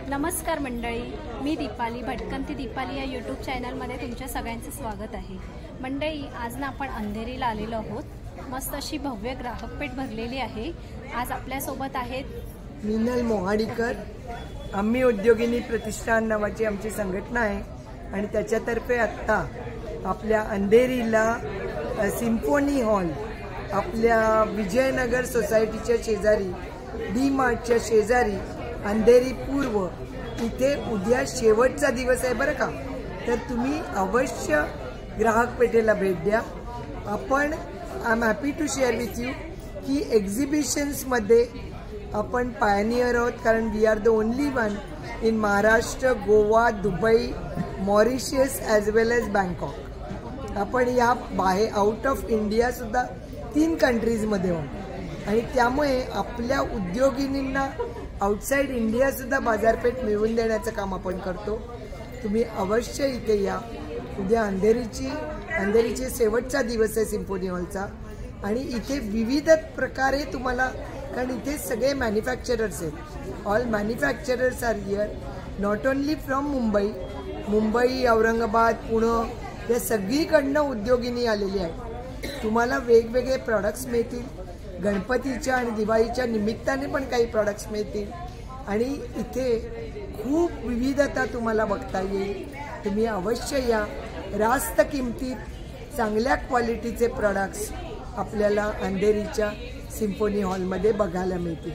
नमस्कार मंडळी, मी दीपाली, भटकंती दीपाली या यूट्यूब चॅनलमध्ये तुमच्या सगळ्यांचं स्वागत आहे। मंडळी, आज ना आपण अंधेरीला आलेलो आहोत। मस्त अशी भव्य ग्राहकपेठ भरलेली आहे। आज आपल्यासोबत आहेत मिनल मोहाडीकर। आम्ही उद्योगिनी प्रतिष्ठान नावाची आमची संघटना आहे आणि त्याच्यातर्फे आत्ता आपल्या अंधेरीला सिम्फोनी हॉल आपल्या विजयनगर सोसायटीच्या शेजारी डी मार्टच्या शेजारी अंधेरी पूर्व इथे उद्या शेवटचा दिवस आहे बरं का। तर तुम्ही अवश्य ग्राहक पेठेला भेट द्या। आपण I am happy to share with you की एक्झिबिशन्समध्ये आपण पायनियर आहोत, कारण we are the only one in Maharashtra, Goa, Dubai, Mauritius as well as Bangkok. आपण या बाहेर आउट ऑफ इंडिया सुद्धा 3 कंट्रीजमध्ये आहोत आणि त्यामुळे आपल्या उद्योगिनींना आउटसाइड इंडिया सुद्धा बाजारपेठ मिळवून देण्याचं काम आपण करतो। तुम्ही अवश्य इथे या। उद्या अंधेरीचे शेवटचा दिवस आहे सिम्फोनी हॉलचा आणि इथे विविध प्रकारे तुम्हाला, कारण इथे सगळे मॅन्युफॅक्चरर्स आहेत। All manufacturers are here, not only from Mumbai, Aurangabad, Pune या सगळीकडनं उद्योगिनी आलेली आहेत। तुम्हाला वेगवेगळे प्रॉडक्ट्स मिळतील। गणपतीच्या आणि दिवाळीच्या निमित्ताने पण काही प्रॉडक्ट्स मिळतील आणि इथे खूप विविधता तुम्हाला बघता येईल। तुम्ही अवश्य या। रास्त किमतीत चांगल्या क्वालिटीचे प्रॉडक्ट्स आपल्याला अंधेरीच्या सिम्फोनी हॉलमध्ये बघायला मिळतील।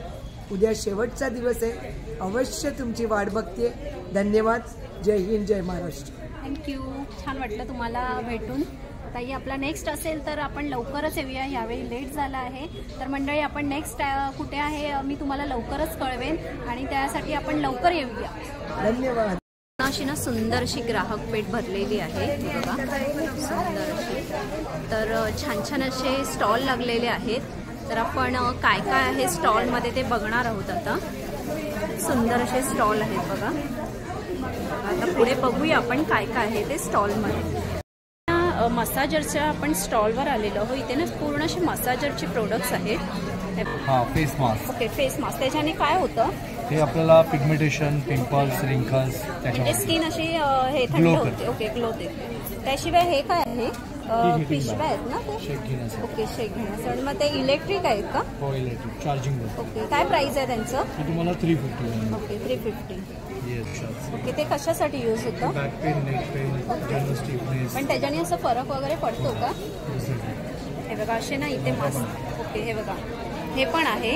उद्या शेवटचा दिवस आहे, अवश्य तुमची वाट बघते। धन्यवाद। जय हिंद, जय महाराष्ट्र। थँक्यू। छान वाटलं तुम्हाला भेटून। ताई, आपला नेक्स्ट असेल तर आपण लवकरच येऊया। यावेळी लेट झाला आहे तर मंडळी, आपण नेक्स्ट कुठे आहे मी तुम्हाला लवकरच कळवेन आणि त्यासाठी आपण लवकर येऊया। धन्यवाद। अशी ना सुंदर अशी ग्राहक पेठ भरलेली आहे बघा, सुंदर अशी। तर छान छान असे स्टॉल लागलेले आहेत। तर आपण काय काय आहे स्टॉलमध्ये ते बघणार आहोत। आता सुंदर असे स्टॉल आहेत बघा। आता पुढे बघूया आपण काय काय आहे ते स्टॉलमध्ये। मसाजरच्या आपण स्टॉलवर आलेलो आहोत। इथे ना पूर्ण असे मसाजरचे प्रोडक्ट्स आहेत। Face mask. Okay, face mask. त्याच्याने काय होतं? हे आपल्याला पिगमेंटेशन, पिंपल्स, रिंकल्स, म्हणजे स्किन अशी हे थंड होते। ओके, ग्लो देते। त्याशिवाय हे काय आहे? पिशव्या आहेत ना ते? शेक घेण्यासाठी। ओके, शेक घेण्यासाठी। मग ते इलेक्ट्रिक आहेत का? हो, इलेक्ट्रिक चार्जिंग। ओके, काय प्राइस आहे त्यांचं? तुम्हाला 350। ओके, 350। येस। ओके, ते कशासाठी यूज होतं? Back pain, neck pain, general stiffness. पण त्याच्याने असं फरक वगैरे पडतो का? हे बघा असे ना इथे मास्क। ओके, हे बघा हे पण आहे।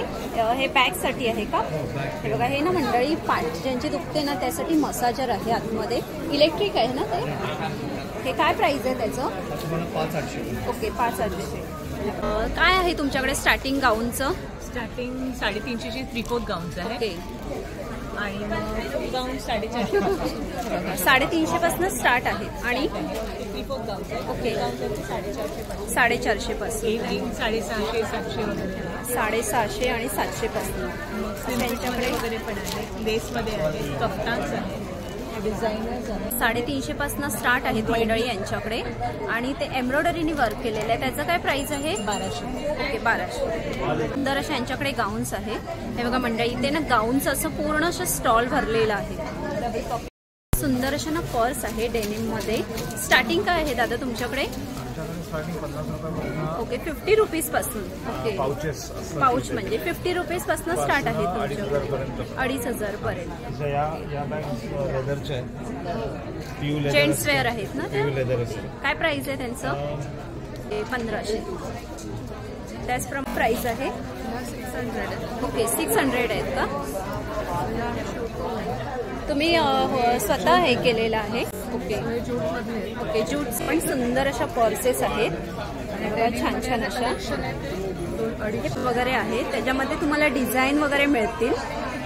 हे बॅकसाठी आहे का? हे बघा, हे ना मंडळी पाठ ज्यांची दुखते ना त्यासाठी मसाजर आहे आतमध्ये। इलेक्ट्रिक आहे ना ते? हे काय प्राइस आहे त्याचं? 5,800। ओके, 5,800। काय आहे तुमच्याकडे स्टार्टिंग गाऊनचं? स्टार्टिंग 350 ची 3/4 गाऊन्स आहे। ओके, आणि फुल गाऊन 450 350 पासून स्टार्ट आहे आणि 3/4 गाऊन्स आहे। ओके, 450 पासून 650, 700 वगैरे 750 आणि 700 पासून त्यांच्याकडे वगैरे पण आहे। लेसमध्ये आहे, कफ्तान्स आहे, डिझायनर्स आहे। 350 पासून स्टार्ट आहेत मंडळी यांच्याकडे आणि ते एम्ब्रॉयडरीने वर्क केलेलं आहे। त्याचं काय प्राइस आहे? 1200। ओके, 1200। सुंदर अशा यांच्याकडे गाऊन्स आहे। हे बघा मंडळी, इथे ना गाऊन्स असं पूर्ण असं स्टॉल भरलेला आहे। सुंदर अशा ना पर्स आहे डेनिम मध्ये। स्टार्टिंग काय आहे दादा तुमच्याकडे? ओके, 50 रुपीज पासून। ओके, पाऊच म्हणजे 50 रुपीज पासून स्टार्ट आहे तुमच्याकडे 2,500 पर्यंत। जेंट्स वेअर आहेत ना ते? काय प्राइस आहे त्यांचं? 1500। त्याचप्रमाणे प्राइस आहे 600। ओके, 600 आहेत का? तुम्ही स्वतः हे केलेलं आहे? ओके, ओके, जूट्स पण सुंदर अशा पर्सेस आहेत। छान छान अशा वगैरे आहेत। त्याच्यामध्ये तुम्हाला डिझाईन वगैरे मिळतील।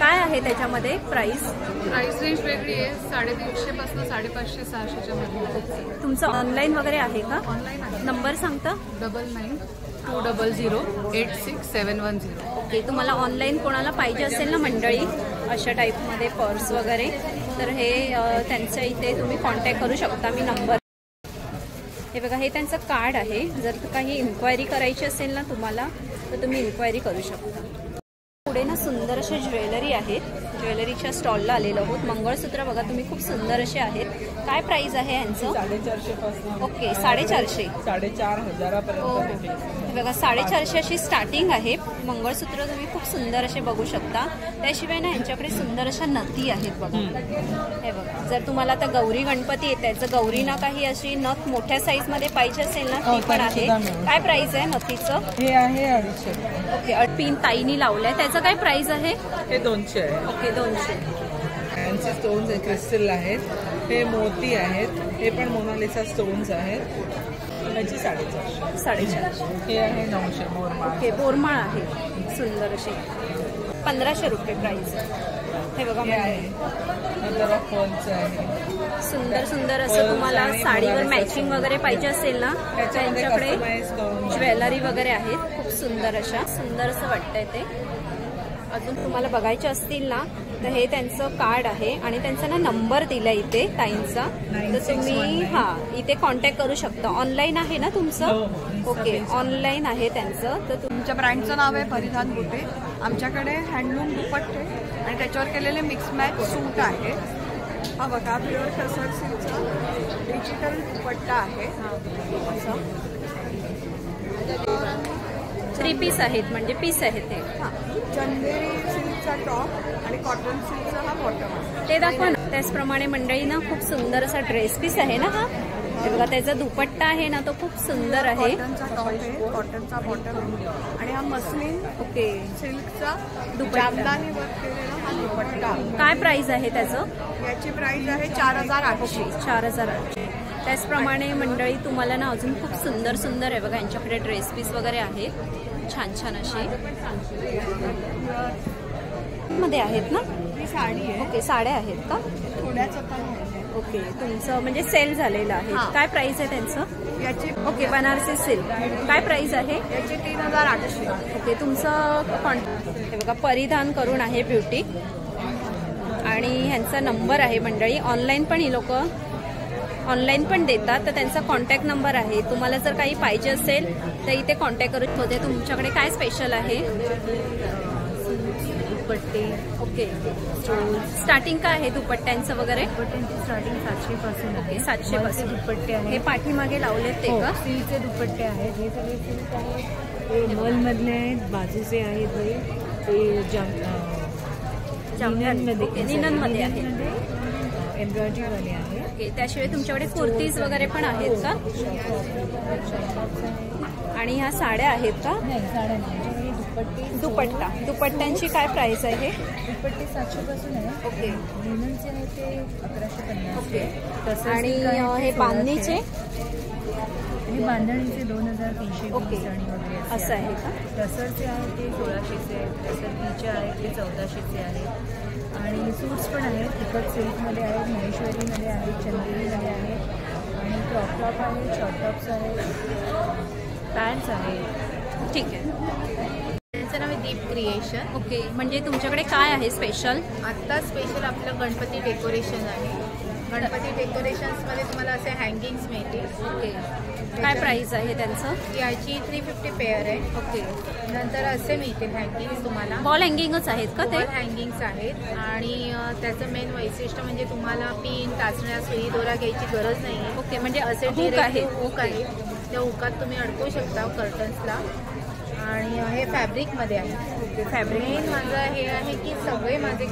काय आहे त्याच्यामध्ये प्राइस? प्राइस रेंज वेगळी आहे, 350 पासून 550, 600च्या मध्ये। तुमचं ऑनलाईन वगैरे आहे का? ऑनलाईन आहे। नंबर सांगता? 9920086710। ओके, तुम्हाला ऑनलाईन कोणाला पाहिजे असेल ना मंडळी अशा टाईपमध्ये पर्स वगैरे, तर हे त्यांच्या इथे तुम्ही कॉन्टॅक्ट करू शकता। मी नंबर, हे बघा हे त्यांचं कार्ड आहे। जर काही इन्क्वायरी करायची असेल ना तुम्हाला तर तुम्ही इन्क्वायरी करू शकता। पुढे ना सुंदर अशा ज्वेलरी आहेत ज्वेलरीच्या स्टॉलला आलेलो आहोत. मंगळसूत्र बघा तुम्ही खूप सुंदर असे आहेत. काय प्राइस आहे यांचं? 450 पासून ओके 450. 4,500 हे बघा 450 अशी स्टार्टिंग आहे. मंगळसूत्र तुम्ही खूप सुंदर असे बघू शकता. त्याशिवाय ना यांच्याकडे सुंदर अशा नथी आहेत बघा. हे बघा जर तुम्हाला आता गौरी गणपती येत आहे तर गौरीना काही अशी नथ मोठ्या साईज मध्ये पाहिजे असेल ना ती पण आहे. काय प्राइस आहे नथीचं? हे आहे 250. ओके पिन ताईनी लावलंय त्याचं काय प्राइस आहे? हे 200 आहे. ओके 200. फॅन्सी स्टोन्स आहे, क्रिस्टल आहेत. हे मोती आहेत. हे पण मोनालिसा स्टोन्स आहेत. त्याची 450. 450. हे आहे 900 बोरमाळ. ओके बोरमाळ आहे सुंदर अशी 1500 रुपये प्राइस. हे बघा हे आहे नंतर फॉल्स आहे. सुंदर सुंदर असं तुम्हाला साडीवर मॅचिंग वगैरे पाहिजे असेल ना त्यांच्याकडे ज्वेलरी वगैरे आहेत खूप सुंदर अशा. सुंदर असं वाटतंय ते. अजून तुम्हाला बघायचे असतील ना तर हे त्यांचं कार्ड आहे आणि त्यांचा ना नंबर दिलाय इथे ताईंचा. तर तुम्ही इथे कॉन्टॅक्ट करू शकता. ऑनलाईन आहे ना तुमचं? ओके ऑनलाईन आहे त्यांचं. तर तुमच्या ब्रँडचं नाव आहे परिधान बुटे. आमच्याकडे हँडलूम दुपट्टे आणि त्याच्यावर केलेले मिक्स मॅच सूट आहे. हा बघा प्युअर टसर सिल्कचा डिजिटल दुपट्टा आहे. थ्री पीस आहेत म्हणजे पीस आहेत ते. चंदेरी सिल्कचा टॉप आणि कॉटन सिल्कचा हा बॉटम ते दाखवा ना. त्याचप्रमाणे मंडळी ना खूप सुंदर असा ड्रेस पीस आहे ना हा. हे बघा त्याचा दुपट्टा आहे ना तो खूप सुंदर आहे. कॉटनचा टॉप आहे, कॉटनचा बॉटम आणि हा मस्लिन ओके सिल्कचा जामदानी वर्क केलेला हा दुपट्टा. काय प्राइस आहे त्याचं? याची प्राइस आहे 4,800. 4,800. त्याचप्रमाणे मंडळी तुम्हाला ना अजून खूप सुंदर सुंदर आहे बघा यांच्याकडे ड्रेस पीस वगैरे आहेत छान छान असे मध्ये आहेत ना. ही साडी आहे. ओके साड्या आहेत का? थोड्याच आता ओके तुमचं म्हणजे सेल झालेलं आहे. काय प्राइस आहे त्यांचं? याची ओके बनारसी सिल्क काय प्राइस आहे? याची 3,800. ओके तुमचं हे बघा परिधान करून आहे ब्युटी आणि ह्यांचा नंबर आहे मंडळी. ऑनलाईन पण ही लोक ऑनलाईन पण देतात तर त्यांचा कॉन्टॅक्ट नंबर आहे. तुम्हाला जर काही पाहिजे असेल तर इथे कॉन्टॅक्ट करत होते. तुमच्याकडे काय स्पेशल आहे? दुपट्टे ओके स्टार्टिंग काय आहे दुपट्ट्यांचं वगैरे? दुपट्ट्यांची स्टार्टिंग 700 पासून आहे. 700 पासून दुपट्टे आहेत. हे पाठीमागे लावलेत ते का? सिल्कचे दुपट्टे आहेत. हे सगळे सिल्क आहेत. ते मल मधले आहेत, बाजूचे आहेत. ते निननमध्ये आहे. एम्ब्रॉयडरी वाले आहे. ओके त्याशिवाय तुमच्याकडे कुर्तीज वगैरे पण आहेत का? आणि ह्या साड्या आहेत का? नाही साड्या नाही. दुपट्टा दुपट्ट्यांची काय प्राइस आहे? दुपट्टे 700 पासून आहे. ओके लिननचे आहे ते 1150. ओके आणि हे बांधणीचे? हे बांधणीचे 2,300 ओके वगैरे असं आहे का? टसरचे आहेत ते 1600चे आहेत. टसरचे आहेत ते 1400चे आहेत. आणि सूट्स पण आहेत. तिकट सिल्कमध्ये आहेत, महेश्वरीमध्ये आहेत, चंदेरीमध्ये आहेत आणि क्रॉप टॉप आहेत, शॉर्ट टॉप्स आहेत, पॅन्ट्स आहेत. ठीक आहे. त्यांचं नाव आहे दीप क्रिएशन. ओके म्हणजे तुमच्याकडे काय आहे स्पेशल? आत्ता स्पेशल आपलं गणपती डेकोरेशन आहे. गणपती डेकोरेशन्समध्ये तुम्हाला असे हँगिंग्स मिळतील. ओके काय प्राइस आहे त्यांचं? याची 350 पेअर आहे. ओके नंतर असे मिळतील हँगिंग्स तुम्हाला. बॉल हँगिंगच आहेत का ते? वॉल हँगिंग्स आहेत आणि त्याचं मेन वैशिष्ट्य म्हणजे तुम्हाला पिन टाचण्या सुई दोरा घ्यायची गरज नाही आहे. ओके म्हणजे असे हुक आहे. हुक आहे त्या हुकात तुम्ही अडकवू शकता कर्टन्सला. आणि हे फॅब्रिकमध्ये आहे. फॅब्रिक मेन माझं हे आहे की सगळे माझे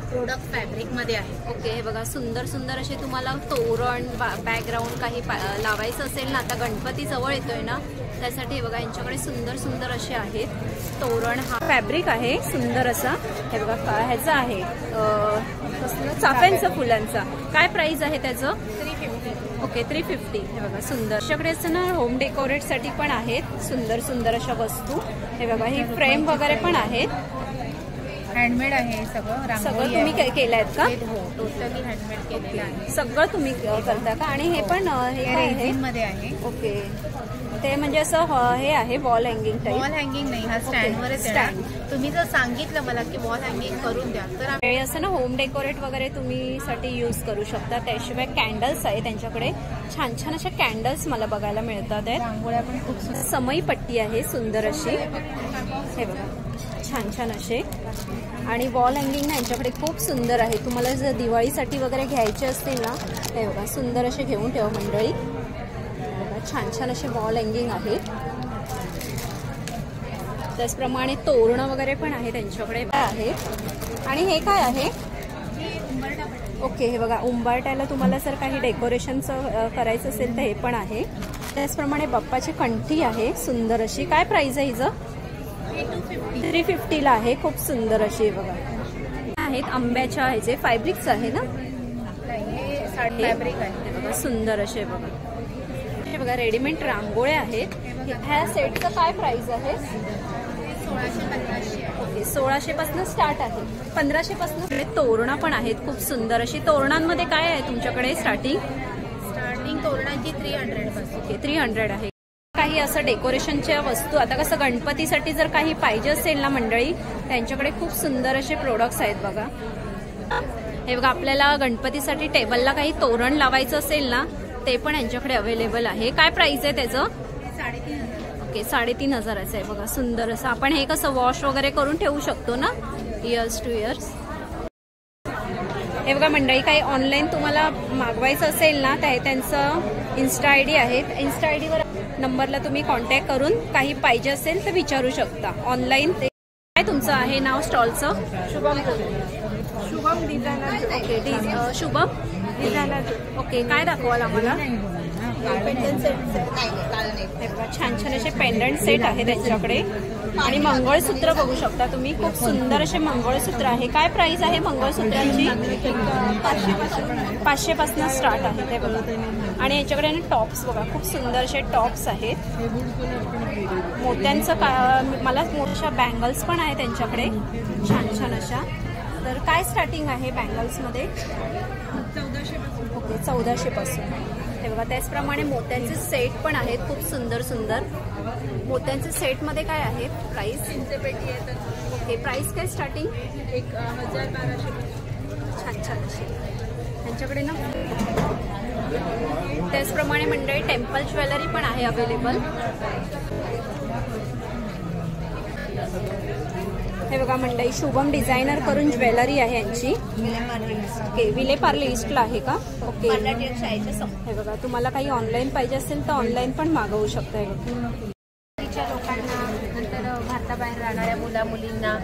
प्रोडक्ट फॅब्रिकमध्ये आहे. ओके हे बघा सुंदर सुंदर असे तुम्हाला तोरण बॅकग्राऊंड काही लावायचं असेल ना आता गणपती जवळ येतोय ना त्यासाठी हे बघा यांच्याकडे सुंदर सुंदर असे आहेत तोरण. हा फॅब्रिक आहे सुंदर असा. हे बघा ह्याचा आहे चाफ्यांचा फुलांचा. काय प्राइस आहे त्याचं? 350. ओके 350. हे बघा सुंदर. आमच्याकडे असं ना होम डेकोरेटसाठी पण आहेत सुंदर सुंदर अशा वस्तू. हे बघा ही फ्रेम वगैरे पण आहेत. हँडमेड आहे सगळं. सगळं तुम्ही केलं आहेत का? हो टोटली हँडमेड केलेलं आहे. सगळं तुम्ही करता का? आणि हे पण हे काय आहे? मध्ये आहे. ओके ते म्हणजे असं हे आहे wall hanging type. Wall hanging नाही हा स्टँडवरच येणार. तुम्ही जर सांगितलं मला की वॉल हँगिंग करून द्या तर असं ना होम डेकोरेट वगैरे तुम्ही साठी यूज करू शकता. त्याशिवाय कॅन्डल्स आहे त्यांच्याकडे छान छान अशा कॅन्डल्स मला बघायला मिळतात आहेत. रांगोळ्या पण खूप समई पट्टी आहे सुंदर अशी. हे बघा छान छान असे. आणि वॉल हँगिंग ना यांच्याकडे खूप सुंदर आहे. तुम्हाला जर दिवाळीसाठी वगैरे घ्यायचे असतील ना, हे बघा सुंदर असे घेऊन ठेवा मंडळी. बघा छान छान असे वॉल हँगिंग आहेत. त्याचप्रमाणे तोरणं वगैरे पण आहे त्यांच्याकडे आहेत. आणि हे काय आहे? ओके, हे बघा उंबरठ्याला तुम्हाला जर काही डेकोरेशनचं करायचं असेल तर हे पण आहे. त्याचप्रमाणे बाप्पाची कंठी आहे सुंदर अशी. काय प्राइस आहे हिचं? 350ला आहे. खूप सुंदर अशी बघा आहेत. आंब्याच्या ह्याचे फॅब्रिक्स आहे ना, फॅब्रिक आहे बघा सुंदर असे. बघा हे बघा रेडीमेड रांगोळ्या आहेत. ह्या सेटचं काय प्राइस आहे? 1600 पासून स्टार्ट आहे. 1500 पासून. तोरणं पण आहेत खूप सुंदर अशी. तोरणांमध्ये काय आहे तुमच्याकडे स्टार्टिंग तोरणाची 300 पासून. ओके 300 आहे. काही असं डेकोरेशनच्या वस्तू, आता कसं गणपतीसाठी जर काही पाहिजे असेल ना मंडळी, त्यांच्याकडे खूप सुंदर असे प्रोडक्ट्स आहेत बघा. हे बघा आपल्याला गणपतीसाठी टेबलला काही तोरण लावायचं असेल ना, ते पण यांच्याकडे अवेलेबल आहे. काय प्राइस आहे त्याचं? 3,500. ओके 3,500 आहे बघा सुंदर असं. आपण हे कसं वॉश वगैरे करून ठेवू शकतो ना इयर्स टू इयर्स. हे बघा मंडळी काही ऑनलाईन तुम्हाला मागवायचं असेल ना, तर त्यांचं इन्स्टा आयडी आहे. इन्स्टा आयडीवर नंबरला तुम्ही कॉन्टॅक्ट करून काही पाहिजे असेल तर विचारू शकता ऑनलाईन. ते काय तुमचं आहे नाव स्टॉलचं? Shubham designer. Okay Shubham designer. Okay काय दाखवाल आम्हाला? हे बघा छान छान असे पेंडंट सेट आहे त्यांच्याकडे. आणि मंगळसूत्र बघू शकता तुम्ही. खूप सुंदर असे मंगळसूत्र आहे. काय प्राइस आहे मंगळसूत्रांची? 500 पासून स्टार्ट आहे ते बघा. आणि याच्याकडे टॉप्स बघा खूप सुंदर असे टॉप्स आहेत. मोत्यांचं मला मोठ्या बँगल्स पण आहे त्यांच्याकडे छान छान अशा. तर काय स्टार्टिंग आहे बँगल्समध्ये? 1400. ओके 1400 पासून. हे बघा त्याचप्रमाणे मोत्यांचे सेट पण आहेत खूप सुंदर सुंदर. मोत्यांचे सेटमध्ये काय आहे प्राइस? पेटी येतात. ओके प्राइस काय स्टार्टिंग? 1,000-1,200. छान छान असे त्यांच्याकडे ना. त्याचप्रमाणे मंडळी टेम्पल ज्वेलरी पण आहे अवेलेबल. हे बघा मंडळी शुभम डिझायनर करून ज्वेलरी आहे यांची. ओके विलेपार्ले ईस्टला आहे का? ओके हे बघा तुम्हाला काही ऑनलाईन पाहिजे असेल तर ऑनलाईन पण मागवू शकता. हे बघा लोकांना नंतर भारताबाहेर राहणाऱ्या मुला मुलींना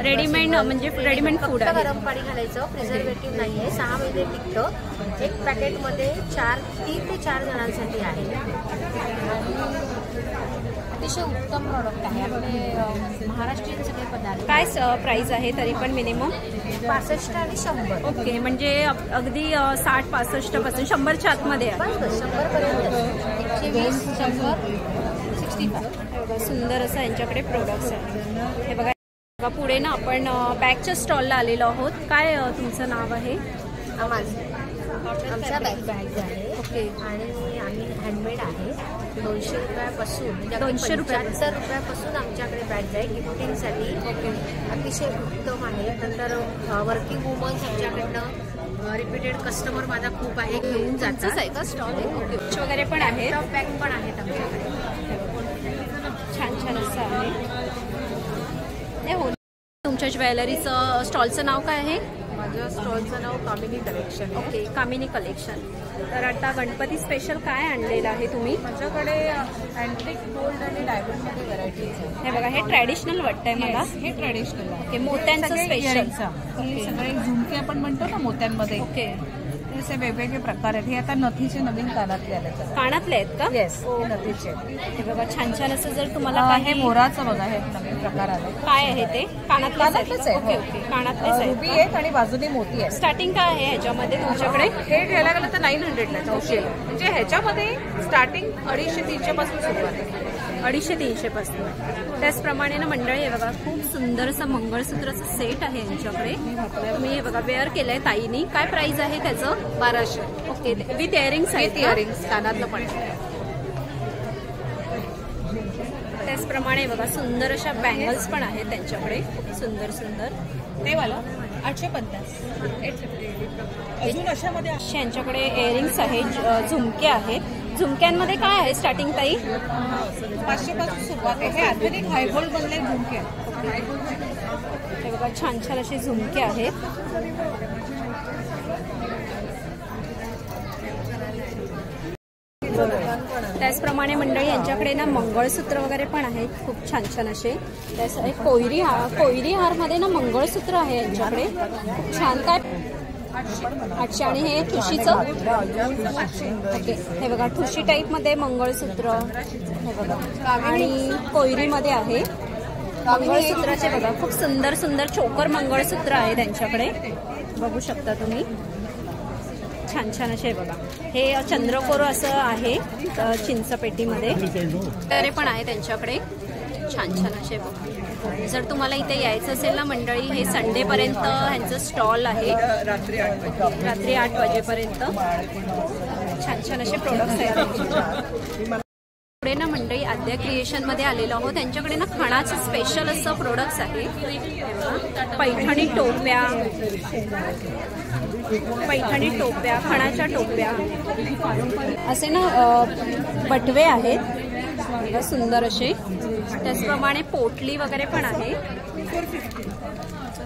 रेडीमेड म्हणजे रेडीमेड फूड आहे. गरम पाणी घालायचं. प्रिझर्वेटिव्ह नाहीये. 6 महिने टिकतं. एक पॅकेटमध्ये 3 ते 4 जणांसाठी आहे. अतिशय उत्तम प्रॉडक्ट आहे. आपले महाराष्ट्रीयन सगळे पदार्थ. काय प्राइस आहे तरी पण मिनिमम? 65 आणि 100. ओके म्हणजे अगदी 60-65 पासून 100च्या आतमध्ये आहे. 100 पर्यंत 120, 100, 65. सुंदर असं यांच्याकडे प्रोडक्ट्स आहेत. हे बघा पुढे ना आपण बॅगच्या स्टॉलला आलेलो आहोत. काय तुमचं नाव आहे? आमच्या बॅग आहे. ओके आणि आम्ही हँडमेड आहे. 200 रुपयापासून 200 रुपयापासून आमच्याकडे बॅग आहे गिफ्टिंगसाठी. अतिशय उत्तम आहे. नंतर वर्किंग वुमन्स आमच्याकडनं रिपीटेड कस्टमर माझा खूप आहे. घेऊन जातात आहे का स्टॉल? ओके वगैरे पण आहे. बॅग पण आहेत आमच्याकडे. छान छान असं आहे. नाही हो तुमच्या ज्वेलरीचं स्टॉलचं नाव काय आहे? माझ्या स्टॉलचं नाव कामिनी कलेक्शन. ओके कामिनी कलेक्शन. तर आता गणपती स्पेशल काय आणलेलं आहे तुम्ही? माझ्याकडे अँटिक गोल्ड आणि डायमंडमध्ये व्हरायटीज आहे. हे बघा हे ट्रॅडिशनल वाटतंय मला. हे ट्रेडिशनल आहे. हे मोत्यांचं स्पेशल. हे सगळे झुमके आपण म्हणतो ना मोत्यांमध्ये. ओके असे वेगवेगळे प्रकार आहेत. हे आता नथीचे नवीन कानातले आले. कानातले आहेत का? येस नथीचे. हे बघा छान छान असं. जर तुम्हाला हे मोराचं बघा हे नवीन प्रकार आले. काय आहे ते? कानातलेच आहे. ओके ओके कानातलेच आहे. रुबी आहेत आणि बाजूनी मोती आहे. स्टार्टिंग काय आहे ह्याच्यामध्ये तुमच्याकडे? हे घ्यायला गेलं तर 900ला 900. म्हणजे ह्याच्यामध्ये स्टार्टिंग 250-300 पासून सुरुवात आहे. 250-300 पासून. त्याचप्रमाणे ना मंडळी हे बघा खूप सुंदर असं मंगळसूत्राचं सेट आहे यांच्याकडे. तुम्ही हे बघा वेअर केलंय ताईनी. काय प्राइस आहे त्याचं? 1200. ओके विथ इयरिंग्स आहेत. इयरिंग्स कानातलं पण. त्याचप्रमाणे बघा सुंदर अशा बँगल्स पण आहेत त्यांच्याकडे. सुंदर सुंदर. ते वाला 850. अजून अशामध्ये यांच्याकडे इयरिंग्स आहेत. झुमके आहेत. झुमक्यांमध्ये काय आहे स्टार्टिंग ताई? 500 पासून सुरुवात आहे. हे आधुनिक हायगोल्ड बनले झुमके. हे बघा छान छान असे झुमके आहेत. त्याचप्रमाणे मंडळी यांच्याकडे ना मंगळसूत्र वगैरे पण आहेत खूप छान छान असे. त्याच एक कोयरी हारमध्ये ना मंगळसूत्र आहे यांच्याकडे खूप छान. काय 800 आणि हे ठुशीचं ओके. हे बघा ठुशी टाईपमध्ये मंगळसूत्र हे बघा आणि कोयरीमध्ये आहे मंगळसूत्राचे बघा खूप सुंदर सुंदर चोकर मंगळसूत्र आहे त्यांच्याकडे बघू शकता तुम्ही. छान छान असे बघा. हे चंद्रकोर असं आहे चिंचपेटीमध्ये तरे पण आहे त्यांच्याकडे छान छान असे बघा. जर तुम्हाला इथे यायचं असेल ना मंडळी हे संडेपर्यंत ह्यांचं स्टॉल आहे रात्री 8 वाजेपर्यंत. छान छान असे प्रोडक्ट्स आहेत. पुढे ना मंडळी आद्या क्रिएशनमध्ये आलेलो आहोत. त्यांच्याकडे ना खणाचं स्पेशल असं प्रोडक्ट्स आहे. पैठणी टोप्या खणाच्या टोप्या असे ना बटवे आहेत सुंदर असे. त्याचप्रमाणे पोटली वगैरे पण आहे.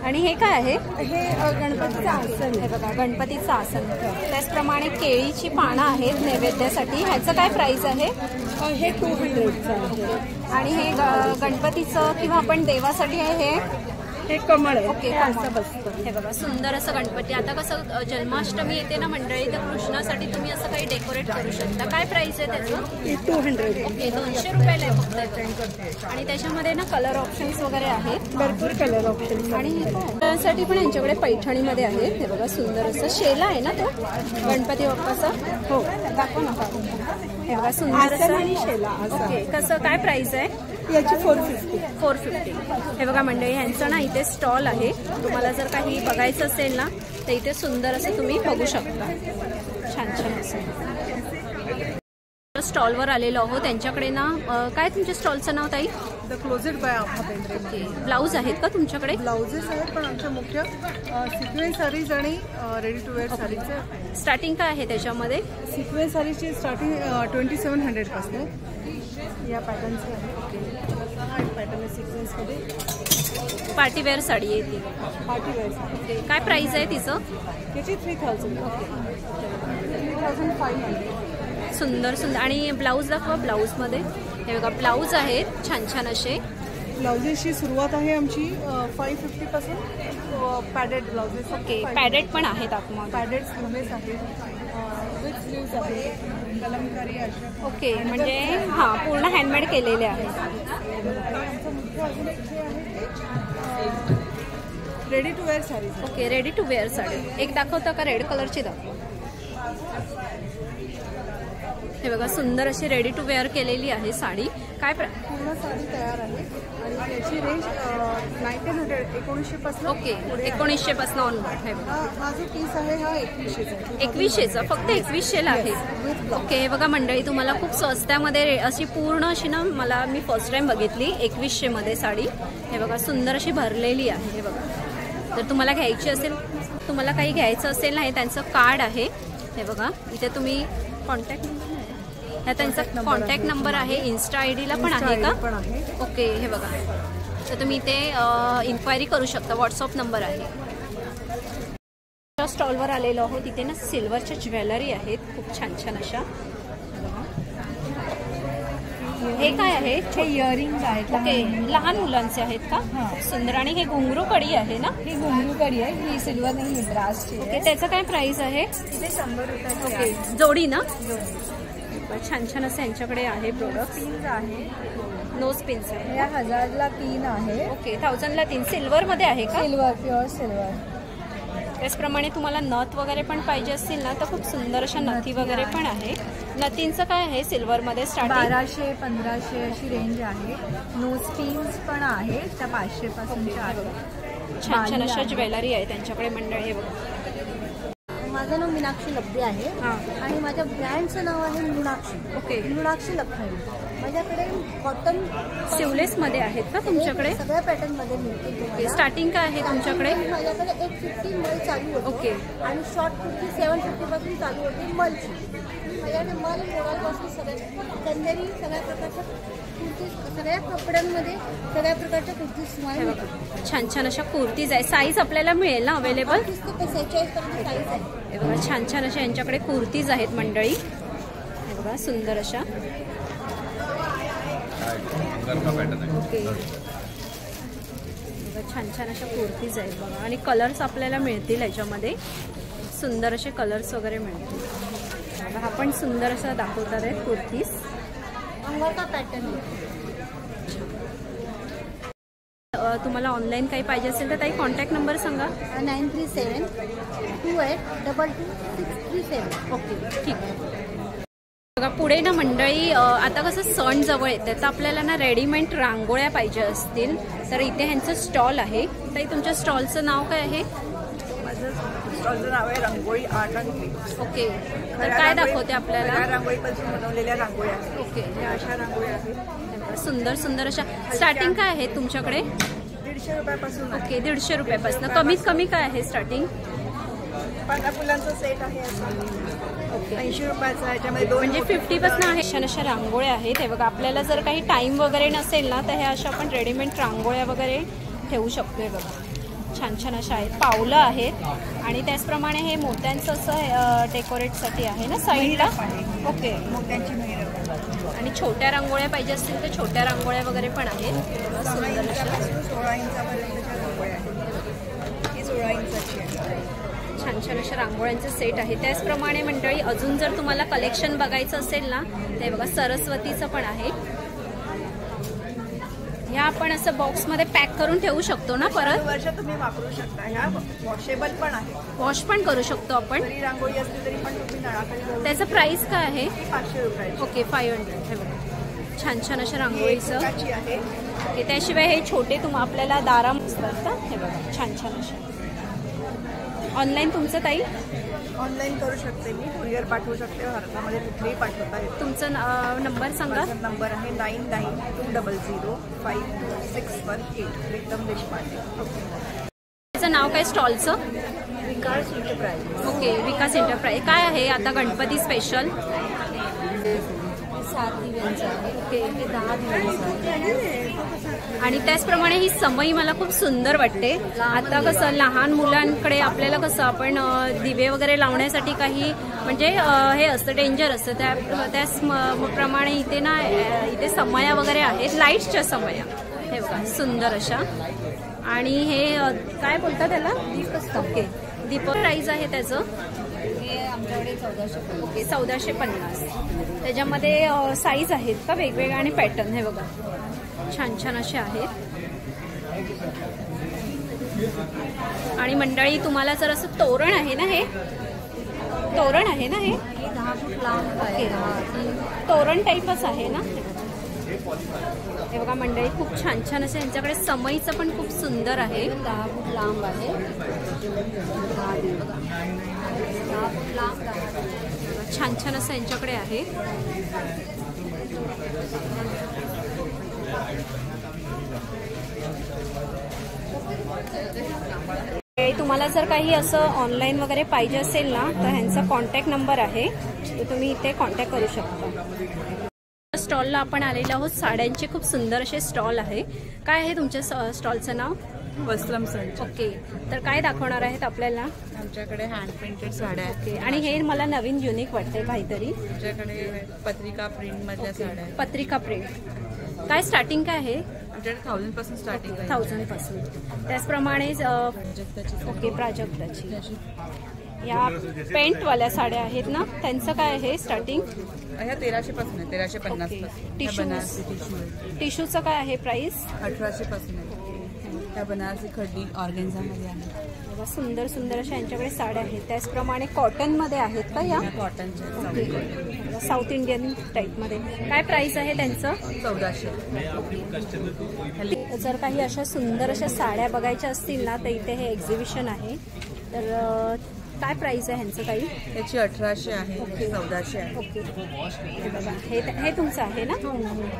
आणि हे काय आहे? हे गणपतीचं आसन हे बघा गणपतीचं आसन. त्याचप्रमाणे केळीची पानं आहेत नैवेद्यासाठी. ह्याचं काय प्राइस आहे? हे 200चं आहे. आणि हे गणपतीचं किंवा आपण देवासाठी आहे हे कमळ आहे. ओके असं बसतं. हे बघा सुंदर असं गणपती. आता कसं जन्माष्टमी येते ना मंडळी तर कृष्णासाठी तुम्ही असं काही डेकोरेट करू शकता. काय प्राइस आहे त्याचं? 200 ओके 200 रुपयाला आहे फक्त. आणि त्याच्यामध्ये ना कलर ऑप्शन्स वगैरे आहेत भरपूर कलर ऑप्शन. आणि त्यासाठी पण यांच्याकडे पैठणीमध्ये आहे. हे बघा सुंदर असं शेला आहे ना तो गणपती बाप्पाचा. हो दाखव ना. हे बघा सुंदर असं आणि शेला. ओके कसं काय प्राइस आहे? याची 450. हे बघा मंडळी ह्यांचं ना इथे स्टॉल आहे. तुम्हाला जर काही बघायचं असेल ना तर इथे सुंदर असं तुम्ही बघू शकता. छान छान असं स्टॉलवर आलेलो आहोत. त्यांच्याकडे ना काय तुमच्या स्टॉलचं नाव ताई? The closet by Abha Bendre. Okay blouse आहेत का तुमच्याकडे? ब्लाउजेस आहेत पण आमच्या मुख्य सिक्वेन्स साडीज आणि रेडी टू वेअर साडीचं. स्टार्टिंग काय आहे त्याच्यामध्ये? सिक्वेन्स साडीची स्टार्टिंग 2700 पासून या पॅटर्नचे आहे. ओके पॅटर्न सिक्वेन्समध्ये पार्टीवेअर साडी आहे ती. पार्टीवेअर. ओके काय प्राइस आहे तिचं? याची 3000. ओके 3500. सुंदर सुंदर. आणि ब्लाऊज दाखवा. ब्लाऊजमध्ये हे बघा ब्लाऊज आहेत छान छान असे. ब्लाउजेसची सुरुवात आहे आमची 550 पासून पॅडेड ब्लाउजेस. ओके पॅडेड पण आहेत आतमध्ये. पॅडेड स्लीव्हलेस आहेत विथ स्लीव्स आहे कलमकारी अशा. ओके म्हणजे हां पूर्ण हँडमेड केलेले आहेत. आमचं मुख्य अजून एक जे आहे ready to wear sari. Okay ready to wear sari. एक दाखवता का? रेड कलरची दाखव. हे बघा सुंदर अशी रेडी टू वेअर केलेली आहे साडी. काय पूर्ण साडी तयार आहे आणि त्याची रेंज 1900 पासून. ओके 1900 पासून ऑनवर्ड. हे बघा हा जो पीस आहे हा 2100चा. 2100चा फक्त 2100ला आहे. ओके हे बघा मंडळी तुम्हाला खूप स्वस्त्यामध्ये अशी पूर्ण अशी ना मी फर्स्ट टाइम बघितली 2100 मध्ये साडी. हे बघा सुंदर अशी भरलेली आहे. हे बघा जर तुम्हाला घ्यायची असेल तुम्हाला काही घ्यायचं असेल ना त्यांचं कार्ड आहे. हे बघा इथे तुम्ही कॉन्टॅक्ट ह्या त्यांचा कॉन्टॅक्ट नंबर आहे. इन्स्टा आयडीला पण आहे का? ओके हे बघा तर तुम्ही इथे इन्क्वायरी करू शकता. व्हॉट्सअप नंबर आहे. स्टॉलवर आलेलो आहोत. इथे ना सिल्वरच्या ज्वेलरी आहेत खूप छान छान अशा. हे काय आहे? हे इयरिंग्स आहेत. ओके लहान मुलांचे आहेत का? सुंदर. आणि हे घुंगरू कडी आहे ना? ही घुंगरू कडी आहे. ही सिल्वर नाही ब्रासची. ओके त्याचं काय प्राइस आहे? इथे 100 रुपये. ओके जोडी ना? छान छान असं यांच्याकडे आहे प्रोडक्ट. पिन्स आहे. नोज पिन्स आहे. या 1000ला 3 आहे. ओके 1000ला 3. सिल्वर मध्ये आहे का? Silver pure silver. त्याचप्रमाणे तुम्हाला नथ वगैरे पण पाहिजे असतील ना तर खूप सुंदर अशा नथी वगैरे पण आहे. नथींचं काय आहे सिल्वरमध्ये? स्टार्टिंग 1200-1500 अशी रेंज आहे. नोज पिन्स पण आहे त्या 500 पासूनच्या आहेत. छान छान अशा ज्वेलरी आहे त्यांच्याकडे मंडळी. हे बघा माझं नाव मीनाक्षी लब्बे आहे आणि माझ्या ब्रँडचं नाव आहे मृणाक्षी. ओके मृणाक्षी लखाई. माझ्याकडे कॉटन सिवलेस मध्ये आहेत का तुमच्याकडे? सगळ्या पॅटर्न मध्ये मिळते. स्टार्टिंग काय आहे तुमच्याकडे? माझ्याकडे 850 मल चालू होते. ओके आणि शॉर्ट कुर्ती 750 पासून चालू होते मलची. माझ्याकडे मल मोबाईलपासून चंदेरी सगळ्या प्रकारच्या कुर्ती, सगळ्या कपड्यांमध्ये सगळ्या प्रकारच्या कुर्तीज तुम्हाला मिळतात. छान छान अशा कुर्तीज आहे. साईज आपल्याला मिळेल ना अवेलेबल? 46 पर्यंत साईज आहे. हे बघा छान छान अशा यांच्याकडे कुर्तीज आहेत मंडळी. हे बघा सुंदर अशा. ओके, छान छान अशा कुर्तीज आहेत बघा. आणि कलर्स आपल्याला मिळतील याच्यामध्ये. सुंदर असे कलर्स वगैरे मिळतील. हा पण सुंदर असं दाखवतात आहेत कुर्तीज. अंगरका पॅटर्न. तुम्हाला ऑनलाईन काही पाहिजे असेल तर ताई कॉन्टॅक्ट नंबर सांगा. 9372822637. ओके ठीक आहे. बघा पुढे ना मंडळी, आता कसं सण जवळ येतं तर आपल्याला ना रेडीमेड रांगोळ्या पाहिजे असतील तर इथे ह्यांचं स्टॉल आहे. ताई तुमच्या स्टॉलचं नाव काय आहे? माझं स्टॉलचं नाव आहे rangoli art and craft. Okay, तर काय दाखवते आपल्याला? रांगोळीपासून बनवलेल्या रांगोळ्या आहेत. ओके, या अशा रांगोळ्या आहेत. सुंदर सुंदर अशा. स्टार्टिंग काय आहे तुमच्याकडे? 150 रुपयापासून. ओके, 150 रुपयापासून. कमीत कमी काय आहे स्टार्टिंग? 15 फुलांचा सेट आहे. ओके, 80 रुपयाचा. याच्यामध्ये 2 म्हणजे 50 पासून आहे. छान अशा रांगोळ्या आहेत. हे बघा आपल्याला जर काही टाइम वगैरे नसेल ना तर ह्या अशा आपण रेडीमेड रांगोळ्या वगैरे ठेवू शकतोय. बघा छान छान अशा आहेत. पावलं आहेत आणि त्याचप्रमाणे हे मोत्यांचं असं डेकोरेटसाठी आहे ना साईडला. ओके, मोत्यांची मेहर. आणि छोट्या रांगोळ्या पाहिजे असतील तर छोट्या रांगोळ्या वगैरे पण आहेत. सुंदर अशा 16 इंचापर्यंतच्या रांगोळ्या आहेत. ही 16 इंचाची आहे. छान छान अशा रांगोळ्यांचे सेट आहे. त्याचप्रमाणे मंडळी अजून जर तुम्हाला कलेक्शन बघायचं असेल ना ते बघा सरस्वतीचं पण आहे. ह्या आपण असं बॉक्समध्ये पॅक करून ठेवू शकतो ना परत? वर्ष तुम्ही वापरू शकता. ह्या वॉशेबल पण आहे. वॉश पण करू शकतो आपण. जरी रांगोळी असली तरी पण तुम्ही नळाखाली. त्याचं प्राइस काय आहे? 500 रुपये. ओके, 500. हे बघा छान छान अशा रांगोळीचं आहे. ओके, त्याशिवाय हे छोटे आपल्याला दाराम असतात का? हे बघा छान छान अशा. ऑनलाईन तुमचं ताई? ऑनलाईन करू शकते मी. कुरिअर पाठवू शकते. भारतामध्ये कुठेही पाठवता येते. तुमचा नंबर सांगा. नंबर आहे 99200561 प्रीतम देशपांडे. त्याचं नाव काय स्टॉलचं? विकास एंटरप्राइज. ओके, विकास एंटरप्राइज. काय आहे आता गणपती स्पेशल? 7 दिव्यांचं आहे. ओके, हे 10 दिव्यांचं आहे. आणि त्याचप्रमाणे ही समई मला खूप सुंदर वाटते. आता कसं लहान मुलांकडे आपल्याला कसं आपण दिवे वगैरे लावण्यासाठी काही म्हणजे हे असतं डेंजर असतं. त्याचप्रमाणे इथे ना इथे समया वगैरे आहेत, लाईट्सच्या समया. हे बघा सुंदर अशा. आणि हे काय बोलतात त्याला? दीपस्तंभ. ओके, दीप प्राईज आहे त्याचं? हे आमच्याकडे 1450. ओके, 1450. त्याच्यामध्ये साईज आहेत का वेगवेगळ्या आणि पॅटर्न? हे बघा छान छान असे आहेत. आणि मंडळी तुम्हाला जर असं तोरण आहे ना, हे तोरण आहे ना, हे 10 फूट लांब आहे. तोरण टाईपच आहे ना. हे बघा मंडळी खूप छान छान असे यांच्याकडे समईचं पण खूप सुंदर आहे. 10 फूट लांब आहे. 10 फूट लांब. छान छान असं यांच्याकडे आहे. तुम्हाला जर काही असं ऑनलाईन वगैरे पाहिजे असेल ना तर ह्यांचा कॉन्टॅक्ट नंबर आहे, तर तुम्ही इथे कॉन्टॅक्ट करू शकता. स्टॉलला आपण आलेलो आहोत. साड्यांचे खूप सुंदर असे स्टॉल आहे. काय आहे तुमच्या स्टॉलचं नाव? वस्त्रम संच. ओके, तर काय दाखवणार आहेत आपल्याला? आमच्याकडे हँड पेंटेड साड्या आहेत. ओके, आणि हे मला नवीन युनिक वाटते काहीतरी. आमच्याकडे पत्रिका प्रिंट मधल्या साड्या आहेत. पत्रिका प्रिंट. काय स्टार्टिंग काय आहे? आमच्याकडे 1000 पासून स्टार्टिंग आहे. 1000 पासून. त्याचप्रमाणे ओके, प्राजक्ताची. या पेंटवाल्या साड्या आहेत ना, त्यांचं काय आहे स्टार्टिंग? ह्या 1300 पासून आहे. 1350 पासून. टिश्यूचं काय आहे प्राइस? 1800 पासून आहे. ह्या बनारसी खड्डी ऑर्गेन्झामध्ये आहे. सुंदर सुंदर अशा यांच्याकडे साड्या आहेत. त्याचप्रमाणे कॉटनमध्ये आहेत का या? कॉटनच्या साऊथ इंडियन टाईपमध्ये. काय प्राइस आहे त्यांचं? 1400. जर काही अशा सुंदर अशा साड्या बघायच्या असतील ना तर इथे हे एक्झिबिशन आहे. तर काय प्राइस आहे ह्यांचं काही? याची 1800 आहे. 1400 आहे. ओके, हे बघा हे तुमचं आहे ना?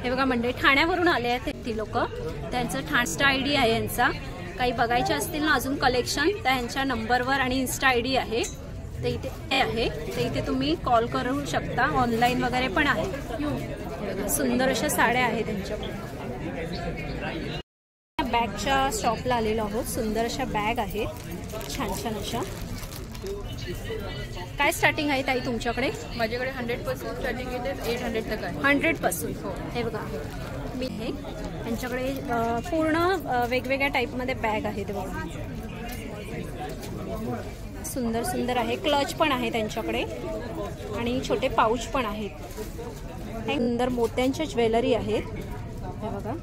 हे बघा मंडळी ठाण्यावरून आले आहेत ती लोक. त्यांचं ठाणचा ID आहे यांचा. काही बघायचे असतील ना अजून कलेक्शन तर ह्यांच्या नंबरवर आणि इन्स्टा ID आहे. ते इथे आहे, ते इथे तुम्ही कॉल करू शकता. ऑनलाईन वगैरे पण आहे. हे बघा सुंदर अशा साड्या आहेत त्यांच्याकडे. बॅगच्या शॉपला आलेलो आहोत. सुंदर अशा बॅग आहेत, छान छान अशा. काय स्टार्टिंग आहे ताई तुमच्याकडे? माझ्याकडे 100% स्टार्टिंग येते 800 तक आहे. 100%. हे बघा मी हे त्यांच्याकडे पूर्ण वेगवेगळ्या टाईपमध्ये बॅग आहेत. बघा सुंदर सुंदर आहे. क्लच पण आहे त्यांच्याकडे आणि छोटे पाऊच पण आहेत. सुंदर मोत्यांच्या ज्वेलरी आहेत. हे बघा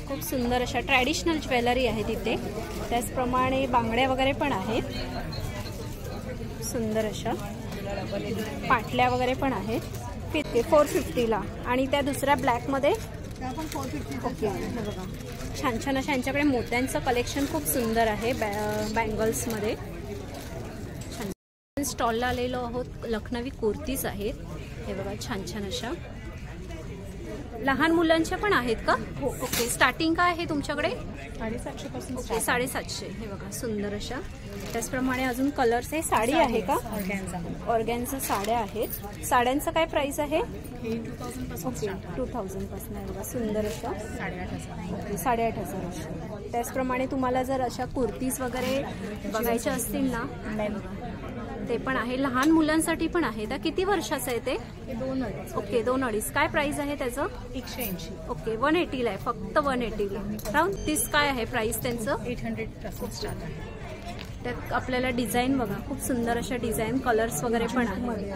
खूप सुंदर अशा ट्रॅडिशनल ज्वेलरी आहे तिथे. त्याचप्रमाणे बांगड्या वगैरे पण आहेत सुंदर अशा. पाटल्या वगैरे पण आहेत. 450ला आणि त्या दुसऱ्या ब्लॅकमध्ये ओके. हे बघा छान छान अशा यांच्याकडे मोत्यांचं कलेक्शन खूप सुंदर आहे. बँगल्समध्ये छान. स्टॉलला आलेलो आहोत. लखनवी कुर्तीज आहेत. हे बघा छान छान अशा. लहान मुलांच्या पण आहेत का? ओके. स्टार्टिंग काय आहे तुमच्याकडे? 750 ओके 750. हे बघा सुंदर अशा. त्याचप्रमाणे अजून कलर्स आहे. साडी आहे का? ऑर्गॅन्झा साड्या आहेत. साड्यांचं काय प्राइस आहे? 2000 पासून. आहे बघा सुंदर अशा 8,500 अशा. त्याचप्रमाणे तुम्हाला जर अशा कुर्तीज वगैरे बघायच्या असतील ना, नाही बघा ते पण आहे. लहान मुलांसाठी पण आहे. त्या किती वर्षाचं आहे ते? 2.5. ओके 2.5. काय प्राइस आहे त्याचं? 180. ओके 180ला आहे. फक्त 180ला. राऊंड 30 काय आहे प्राइस त्यांचं? 800 पासून स्टार्ट आहे. त्यात आपल्याला डिझाईन बघा खूप सुंदर अशा डिझाईन कलर्स वगैरे पण आहे.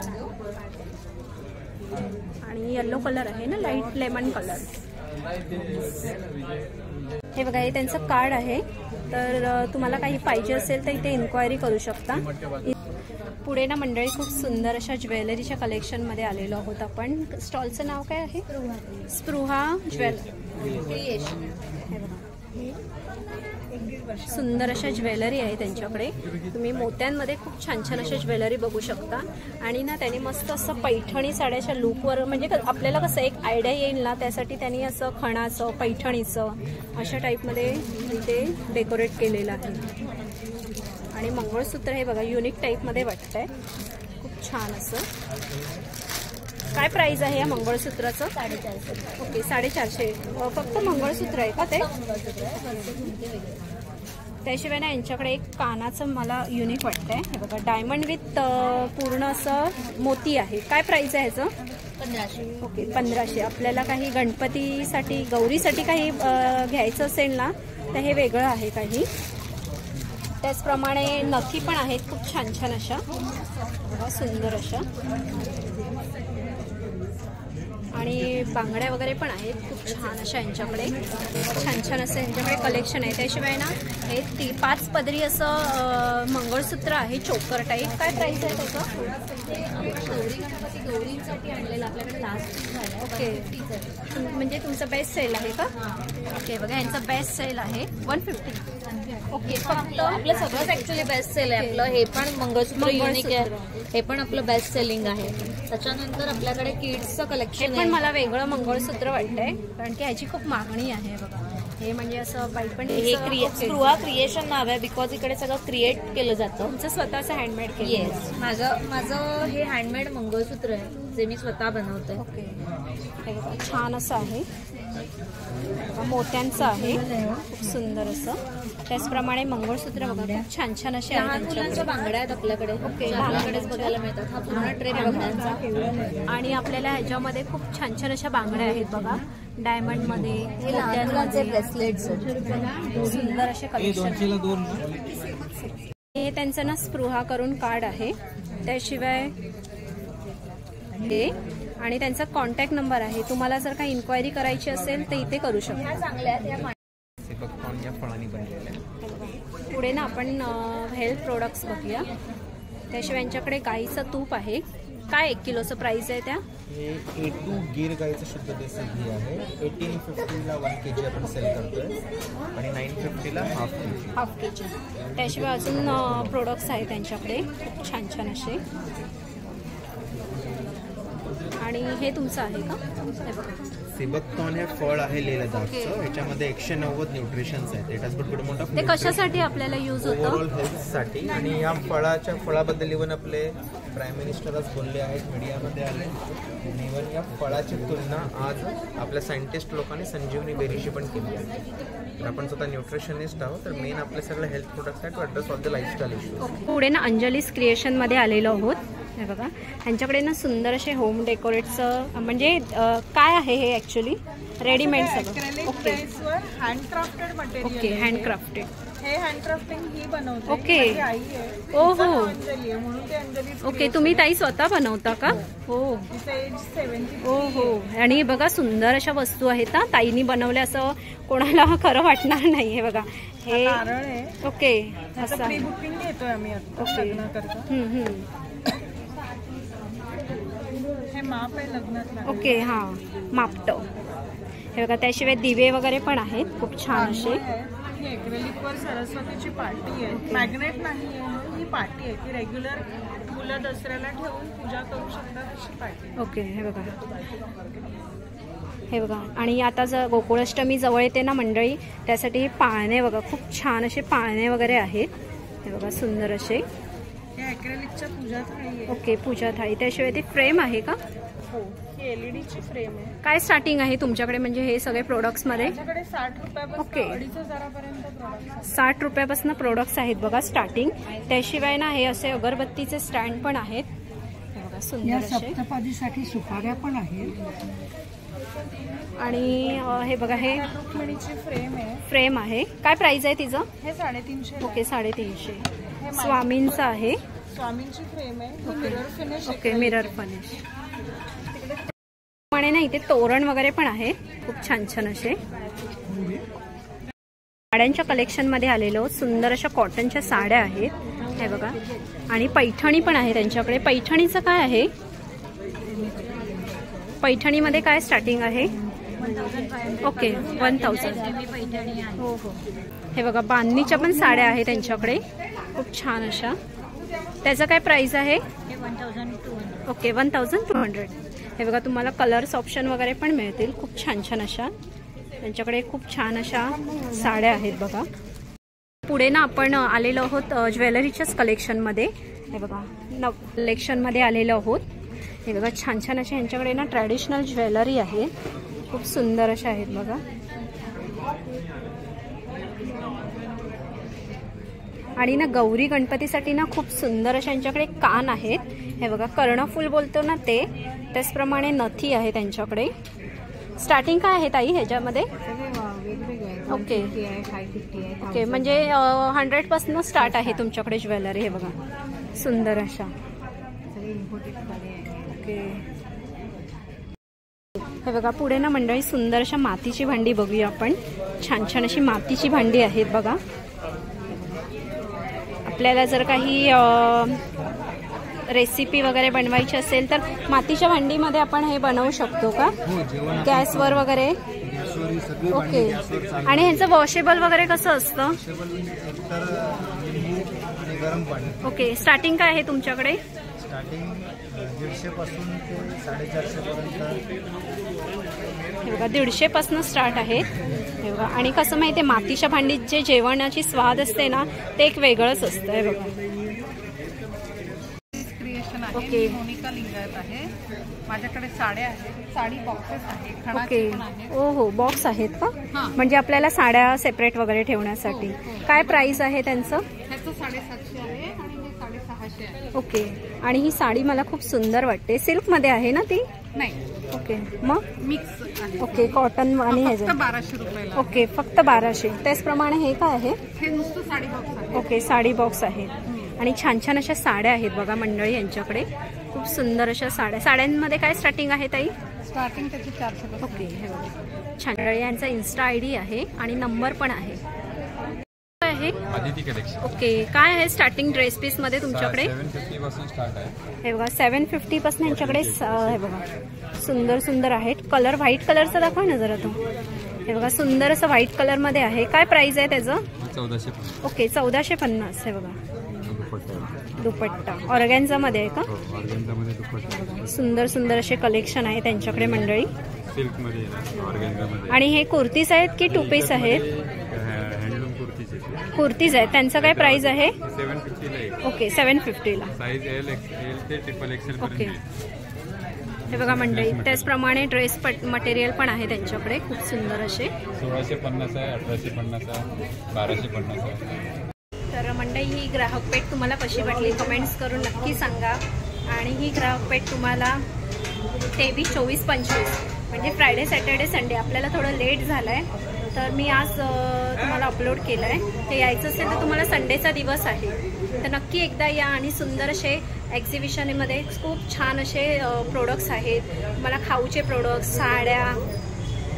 आणि येलो कलर आहे ना, लाईट लेमन कलर. हे बघा हे त्यांचं कार्ड आहे. तर तुम्हाला काही पाहिजे असेल तर इथे इन्क्वायरी करू शकता. पुढे ना मंडळी खूप सुंदर अशा ज्वेलरीच्या कलेक्शनमध्ये आलेलो आहोत आपण. स्टॉलचं नाव काय आहे? स्पृहा क्रिएशन. हे बघा सुंदर अशा ज्वेलरी आहे त्यांच्याकडे. तुम्ही मोत्यांमध्ये खूप छान छान अशा ज्वेलरी बघू शकता. आणि ना त्यांनी मस्त असं पैठणी साड्याच्या लुकवर, म्हणजे आपल्याला कसं एक आयडिया येईल ना, त्यासाठी त्यांनी असं खणाचं पैठणीचं अशा टाईपमध्ये इथे डेकोरेट केलेलं आहे. आणि मंगळसूत्र हे बघा युनिक टाईपमध्ये वाटतंय. खूप छान असं. काय प्राइस आहे या मंगळसूत्राचं? 450. ओके 450. फक्त मंगळसूत्र आहे का ते? त्याशिवाय ना यांच्याकडे एक कानाचं मला युनिक वाटतंय. हे बघा डायमंड विथ पूर्ण असं मोती आहे. काय प्राइस आहे ह्याचं? 1500. ओके 1500. आपल्याला काही गणपतीसाठी गौरीसाठी काही घ्यायचं असेल ना तर हे वेगळं आहे काही. त्याचप्रमाणे नथी पण आहेत खूप छान छान अशा. बघा सुंदर अशा. आणि बांगड्या वगैरे पण आहेत खूप छान अशा यांच्याकडे. छान छान असं यांच्याकडे कलेक्शन आहे. त्याशिवाय ना हे 5 पदरी असं मंगळसूत्र आहे चोकर टाईप. काय प्राइस आहे त्याचं? गौरींसाठी आणलेलं आपल्याकडे लास्ट झालं. ओके म्हणजे तुमचं बेस्ट सेल आहे का? ओके बघा यांचं बेस्ट सेल आहे 150. ओके फक्त आपलं सगळंच ऍक्च्युली बेस्ट सेल आहे आपलं. हे पण मंगळसूत्र युनिक आहे. हे पण आपलं बेस्ट सेलिंग आहे. त्याच्यानंतर आपल्याकडे किड्सचं कलेक्शन पण मला वेगळं मंगळसूत्र वाटतंय कारण की ह्याची खूप मागणी आहे. बघा हे म्हणजे असं बाई पण हे स्पृहा क्रिएशन नाव आहे बिकॉज इकडे सगळं क्रिएट केलं जातं. तुमचं स्वतःचं हँडमेड केलं? येस माझं हे हँडमेड मंगळसूत्र आहे जे मी स्वतः बनवते. ओके हे बघा छान असं आहे. मोत्यांचं आहे खूप सुंदर असं. त्याचप्रमाणे मंगळसूत्र बघा खूप छान छान असे लहान मुलांच्या बांगड्या आहेत आपल्याकडे. ओके आपल्याकडेच बघायला मिळतात. हा पूर्ण ट्रे बांगड्यांचा. आणि आपल्याला ह्याच्यामध्ये खूप छान छान अशा बांगड्या आहेत बघा डायमंडमध्ये. हे लहान मुलांचे ब्रेसलेट्स सुंदर असे कलेक्शन. हे त्यांचं ना स्पृहा करून कार्ड आहे. त्याशिवाय हे आणि त्यांचा कॉन्टॅक्ट नंबर आहे. तुम्हाला जर काही इन्क्वायरी करायची असेल तर इथे करू शकता. पुढे ना आपण हेल्थ प्रोडक्ट्स बघूया. त्याशिवाय यांच्याकडे गाईचं तूप आहे. काय 1 किलोचं प्राइस आहे त्या? हे A2 गिर गाईचं शुद्ध देसी घी आहे. 1850ला 1 kg आपण सेल करतोय आणि 950ला हाफ kg. त्याशिवाय अजून प्रोडक्ट्स आहेत त्यांच्याकडे खूप छान छान असे. आणि हे तुमचं आहे का? हे बघा सिबकथॉर्न हे फळ आहे लेह लडाखचं. ह्याच्यामध्ये 190 न्यूट्रिशन्स आहेत. It has good amount of ते कशासाठी आपल्याला यूज होतं? ओव्हरऑल हेल्थसाठी. आणि या फळाबद्दल इव्हन आपले प्राईम मिनिस्टर आज बोलले आहेत, मीडियामध्ये आले. आणि इव्हन या फळाची तुलना आज आपल्या सायंटिस्ट लोकांनी संजीवनी बेरीशी पण केली आहे. तर आपण स्वतः न्यूट्रिशनिस्ट आहोत, तर मेन आपले सगळे हेल्थ प्रोडक्ट्स आहेत to address all the lifestyle issues. पुढे ना अंजलीस क्रिएशनमध्ये आलेलो आहोत. हे बघा, ह्यांच्याकडे ना सुंदर असे होम डेकोरेटचं म्हणजे काय आहे हे ॲक्च्युली रेडीमेड सगळं. Okay, handcrafted material. Okay, handcrafted. हे हँडक्राफ्टिंग ही बनवते. ओके. माझी आई आहे. ओ हो. अंजली आहे म्हणून ते अंजली. ओके, तुम्ही ताई स्वतः बनवता का? हो. तिचं एज 73. हो हो. आणि बघा सुंदर अशा वस्तू आहेत ना ताईनी बनवल्या, असं कोणाला खरं वाटणार नाही. हे बघा, हे नारळ आहे. ओके, असं असं प्री बुकिंग घेतोय आम्ही आता ओके. लग्नाकरता. हे माप आहे लग्नातला. ओके, हां, मापटं. हे बघा, त्याशिवाय दिवे वगैरे पण आहेत खूप छान असे. ही एक्रेलिक वर सरस्वतीची पाटी आहे. मॅग्नेट नाही आहे, ही पाटी आहे ती रेग्युलर मुलं दसऱ्याला ठेवून पूजा करू शकतात अशी पाटी. ओके, हे बघा, हे बघा. आणि आता जर गोकुळाष्टमी जवळ येते ना मंडळी, त्यासाठी हे पाळणे बघा, खूप छान असे पाळणे वगैरे आहेत. हे बघा सुंदर असे. हे एक्रेलिकच्या पूजा थाळी आहे. ओके, पूजा थाळी. त्याशिवाय ती फ्रेम आहे का? हो, ही एलईडीची फ्रेम आहे. काय स्टार्टिंग आहे तुमच्याकडे म्हणजे हे सगळे प्रोडक्ट्स मध्ये? माझ्याकडे 60 रुपयापासून ओके. 2,500 प्रोडक्ट्स. 60 रुपयापासून प्रोडक्ट्स आहेत बघा स्टार्टिंग. त्याशिवाय ना हे असे अगरबत्तीचे स्टँड पण आहेत. हे बघा सुंदर असे. सप्तपदीसाठी सुपाऱ्या पण आहेत. आणि हे बघा, हे रुक्मिणीची फ्रेम आहे. फ्रेम आहे. काय प्राइस आहे तिचं? हे 350. ओके, 350. स्वामींचं आहे. स्वामींची फ्रेम आहे. Mirror finish. Okay, mirror finish. आणि ना इथे तोरण वगैरे पण आहे खूप छान छान असे. साड्यांच्या कलेक्शन मध्ये आलेलो सुंदर अशा कॉटनच्या साड्या आहेत. हे बघा, आणि पैठणी पण आहे त्यांच्याकडे. पैठणीचं काय आहे? पैठणीमध्ये काय स्टार्टिंग आहे? ओके, 1000. हो हो. हे बघा, बांधणीच्या पण साड्या आहेत त्यांच्याकडे खूप छान अशा. त्याचं काय प्राइस आहे? ओके, 1200. हे बघा, तुम्हाला कलर्स ऑप्शन वगैरे पण मिळतील खूप छान छान अशा. त्यांच्याकडे खूप छान अशा साड्या आहेत बघा. पुढे ना आपण आलेलो आहोत ज्वेलरीच्याच कलेक्शनमध्ये. हे बघा, कलेक्शनमध्ये आलेलो आहोत. हे बघा, छान छान अशा यांच्याकडे ना ट्रॅडिशनल ज्वेलरी आहे खूप सुंदर अशा आहेत बघा. आणि ना गौरी गणपतीसाठी ना खूप सुंदर अशा यांच्याकडे कान आहेत. हे बघा, कर्णफूल बोलतो ना ते, त्याचप्रमाणे नथी आहे त्यांच्याकडे. स्टार्टिंग काय आहे ताई ह्याच्यामध्ये? ओके ओके, म्हणजे 100 पासून स्टार्ट आहे तुमच्याकडे ज्वेलरी. हे बघा सुंदर अशा. ओके, हे बघा, पुढे ना मंडळी सुंदर अशा मातीची भांडी बघूया आपण. छान छान अशी मातीची भांडी आहेत बघा. आपल्याला जर काही रेसिपी वगैरे बनवायची असेल तर मातीच्या भांडीमध्ये आपण हे बनवू शकतो का? गॅसवर वगैरे? ओके. आणि ह्याचं वॉशेबल वगैरे कसं असतं? ओके. स्टार्टिंग काय आहे तुमच्याकडे? स्टार्टिंग 150 पासून ते 450 पर्यंत. हे बघा, 150 पासून स्टार्ट आहे. हे बघा, आणि कसं माहितीये, मातीच्या भांडीत जे जेवणाची स्वाद असते ना ते एक वेगळंच असतं. हे बघा. ओके. मोनिका लिंगायत आहे. माझ्याकडे साड्या आहेत, साडी बॉक्सेस आहेत. ओके. ओ हो, बॉक्स आहेत का? म्हणजे आपल्याला साड्या सेपरेट वगैरे ठेवण्यासाठी. काय प्राइस आहे त्यांचं? ह्याचं 750 आहे आणि हे 650 आहे. ओके. आणि ही साडी मला खूप सुंदर वाटते. सिल्क मध्ये आहे ना ती? नाही. ओके. मग मिक्स आहे. ओके, कॉटन आणि ह्याचं 1200 रुपयाला. ओके, फक्त 1200. त्याचप्रमाणे हे काय आहे? हे नुसतं साडी बॉक्स आहे. ओके, साडी बॉक्स आहे. आणि छान छान अशा साड्या आहेत बघा मंडळी यांच्याकडे. खूप सुंदर अशा साड्या. साड्यांमध्ये काय स्टार्टिंग आहे ताई? स्टार्टिंग त्याची 400. ओके. हे बघा, छान. यांचा इन्स्टा ID आहे आणि नंबर पण आहे. आदिती कलेक्शन. ओके. काय आहे स्टार्टिंग ड्रेस पीस मध्ये तुमच्याकडे? 750 पासून स्टार्ट आहे. हे बघा, 750 पासून यांच्याकडे. हे बघा, सुंदर सुंदर आहेत. कलर व्हाईट कलरचा दाखवा ना जरा तो. हे बघा, सुंदर असं व्हाईट कलर मध्ये आहे. काय प्राइस आहे त्याचं? 1450. ओके, 1450. हे बघा, दुपट्टा आहे. दुपट्टा ऑर्गॅन्झामध्ये आहे का? हो, ऑर्गॅन्झामध्ये दुपट्टा आहे. सुंदर सुंदर असे कलेक्शन आहे त्यांच्याकडे मंडळी. सिल्कमध्ये आहे, ऑर्गॅन्झामध्ये. आणि हे कुर्तीज आहेत की टू पीस आहेत? हँडलूम कुर्तीचे. कुर्तीज आहेत. त्यांचं काय प्राइस आहे? 750 ला. ओके, 750 ला. साईज एल ते ट्रिपल एक्सेल ओके. पर्यंत. हे बघा मंडळी, त्याचप्रमाणे ड्रेस मटेरियल पण आहे त्यांच्याकडे खूप सुंदर असे. 1650 आहे, 1850 आहे, 1250 आहे. तर मंडळी ही ग्राहक पेठ तुम्हाला कशी वाटली कमेंट्स करून नक्की सांगा. आणि ही ग्राहक पेठ तुम्हाला 23, 24, 25 म्हणजे फ्रायडे, सॅटर्डे, संडे आपल्याला थोडं लेट झालं आहे तर मी आज तुम्हाला अपलोड केलं आहे. ते यायचं असेल तर तुम्हाला संडेचा दिवस आहे तर नक्की एकदा या. आणि सुंदर असे एक्झिबिशनमध्ये खूप छान असे प्रोडक्ट्स आहेत. तुम्हाला खाऊचे प्रोडक्ट्स, साड्या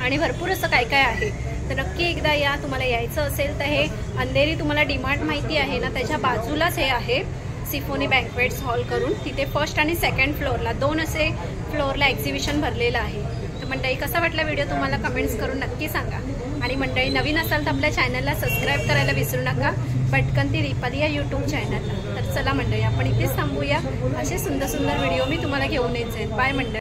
आणि भरपूर असं काय काय आहे तर नक्की एकदा या. तुम्हाला यायचं असेल तर हे अंधेरी तुम्हाला डीमार्ट माहिती आहे ना, त्याच्या बाजूलाच हे आहे सिफोनी बँक्वेट्स हॉल करून. तिथे फर्स्ट आणि सेकंड फ्लोअरला 2 असे फ्लोअरला एक्झिबिशन भरलेलं आहे. तर मंडळी कसा वाटला व्हिडिओ तुम्हाला कमेंट्स करून नक्की सांगा. आणि मंडळी नवीन असाल तर आपल्या चॅनलला सबस्क्राईब करायला विसरू नका, पटकन ती दीपाली या यूट्यूब चॅनलला. तर चला मंडळी आपण इथेच थांबूया. असे सुंदर सुंदर व्हिडिओ मी तुम्हाला घेऊन येत जाईल. बाय मंडळी.